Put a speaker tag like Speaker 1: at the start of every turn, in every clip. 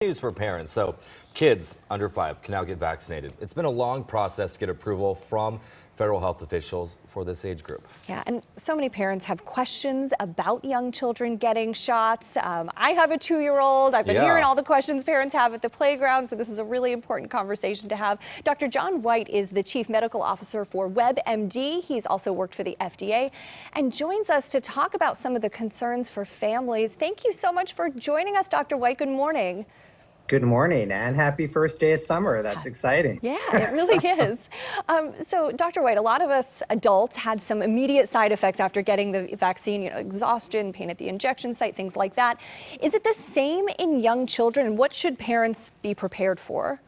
Speaker 1: News for parents. So kids under 5 can now get vaccinated. It's been a long process to get approval from federal health officials for this age group.
Speaker 2: Yeah, and so many parents have questions about young children getting shots. I have a 2-year-old. I've been hearing all the questions parents have at the playground, so this is a really important conversation to have. Dr. John Whyte is the Chief Medical Officer for WebMD. He's also worked for the FDA and joins us to talk about some of the concerns for families. Thank you so much for joining us, Dr. Whyte. Good morning.
Speaker 3: Good morning and happy first day of summer. That's exciting.
Speaker 2: Yeah, it really is. So, Dr. Whyte, a lot of us adults had some immediate side effects after getting the vaccine, exhaustion, pain at the injection site, things like that. Is it the same in young children, and what should parents be prepared for?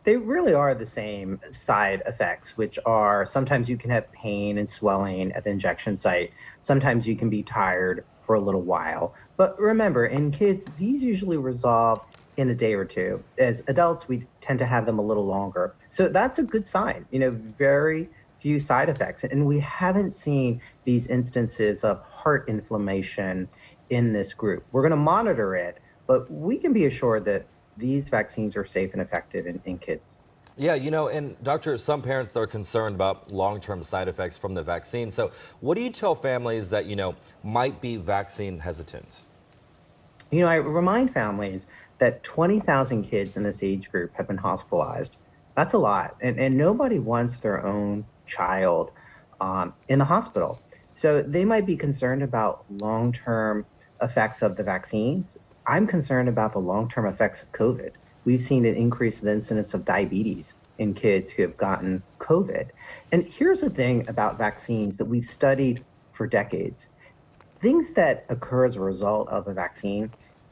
Speaker 3: They really are the same side effects, which are sometimes you can have pain and swelling at the injection site. Sometimes you can be tired for a little while. But remember, in kids, these usually resolve in a day or two. As adults, we tend to have them a little longer. So that's a good sign, very few side effects. And we haven't seen these instances of heart inflammation in this group. We're going to monitor it, but we can be assured that these vaccines are safe and effective in kids.
Speaker 1: Yeah, and doctor, some parents are concerned about long-term side effects from the vaccine. So what do you tell families that, might be vaccine hesitant?
Speaker 3: I remind families that 20,000 kids in this age group have been hospitalized. That's a lot. And nobody wants their own child in the hospital. So they might be concerned about long-term effects of the vaccines. I'm concerned about the long-term effects of COVID. We've seen an increase in the incidence of diabetes in kids who have gotten COVID. And here's the thing about vaccines that we've studied for decades. Things that occur as a result of a vaccine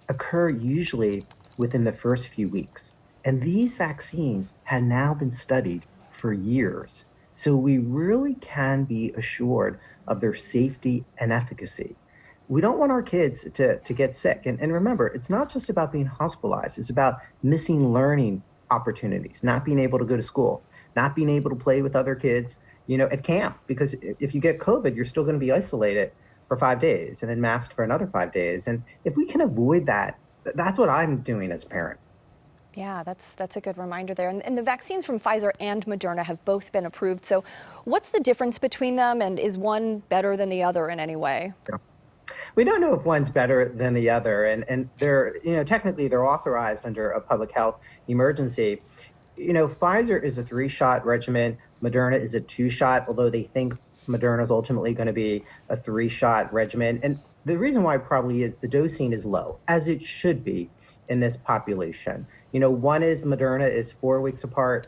Speaker 3: occur usually within the first few weeks. And these vaccines have now been studied for years. So we really can be assured of their safety and efficacy. We don't want our kids to get sick. And remember, it's not just about being hospitalized. It's about missing learning opportunities, not being able to go to school, not being able to play with other kids, at camp. Because if you get COVID, you're still going to be isolated for 5 days and then masked for another 5 days. And if we can avoid that, that's what I'm doing as a parent.
Speaker 2: Yeah, that's a good reminder there. And the vaccines from Pfizer and Moderna have both been approved. So what's the difference between them, and is one better than the other in any way?
Speaker 3: Yeah. We don't know if one's better than the other, and they're, technically they're authorized under a public health emergency. Pfizer is a 3-shot regimen. Moderna is a 2-shot, although they think Moderna is ultimately going to be a 3-shot regimen. And the reason why probably is the dosing is low, as it should be in this population. Moderna is 4 weeks apart.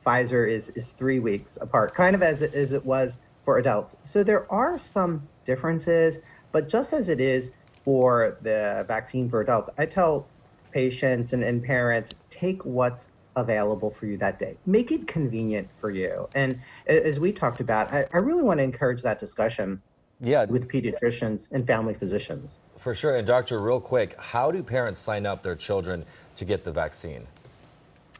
Speaker 3: Pfizer is 3 weeks apart, kind of as it was for adults. So there are some differences, but just as it is for the vaccine for adults, I tell patients and parents, take what's available for you that day. Make it convenient for you. And as we talked about, I really want to encourage that discussion with pediatricians and family physicians.
Speaker 1: For sure. And doctor, real quick, how do parents sign up their children to get the vaccine?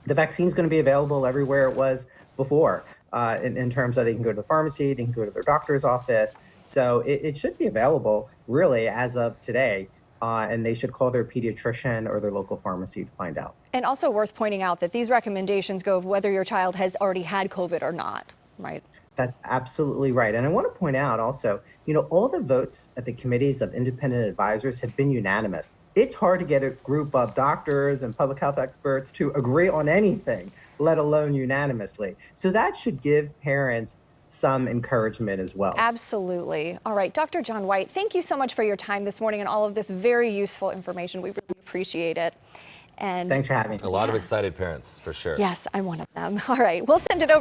Speaker 3: The vaccine is going to be available everywhere it was before, in terms of they can go to the pharmacy, they can go to their doctor's office. So it should be available really as of today. And they should call their pediatrician or their local pharmacy to find out.
Speaker 2: And also worth pointing out that these recommendations go whether your child has already had COVID or not, right?
Speaker 3: That's absolutely right. And I want to point out also, all the votes at the committees of independent advisors have been unanimous. It's hard to get a group of doctors and public health experts to agree on anything, let alone unanimously. So that should give parents some encouragement as well.
Speaker 2: Absolutely. All right, Dr. John Whyte, thank you so much for your time this morning and all of this very useful information. We really appreciate it. And
Speaker 3: thanks for having me.
Speaker 1: A lot of excited parents, for sure.
Speaker 2: Yes, I'm one of them. All right, we'll send it over.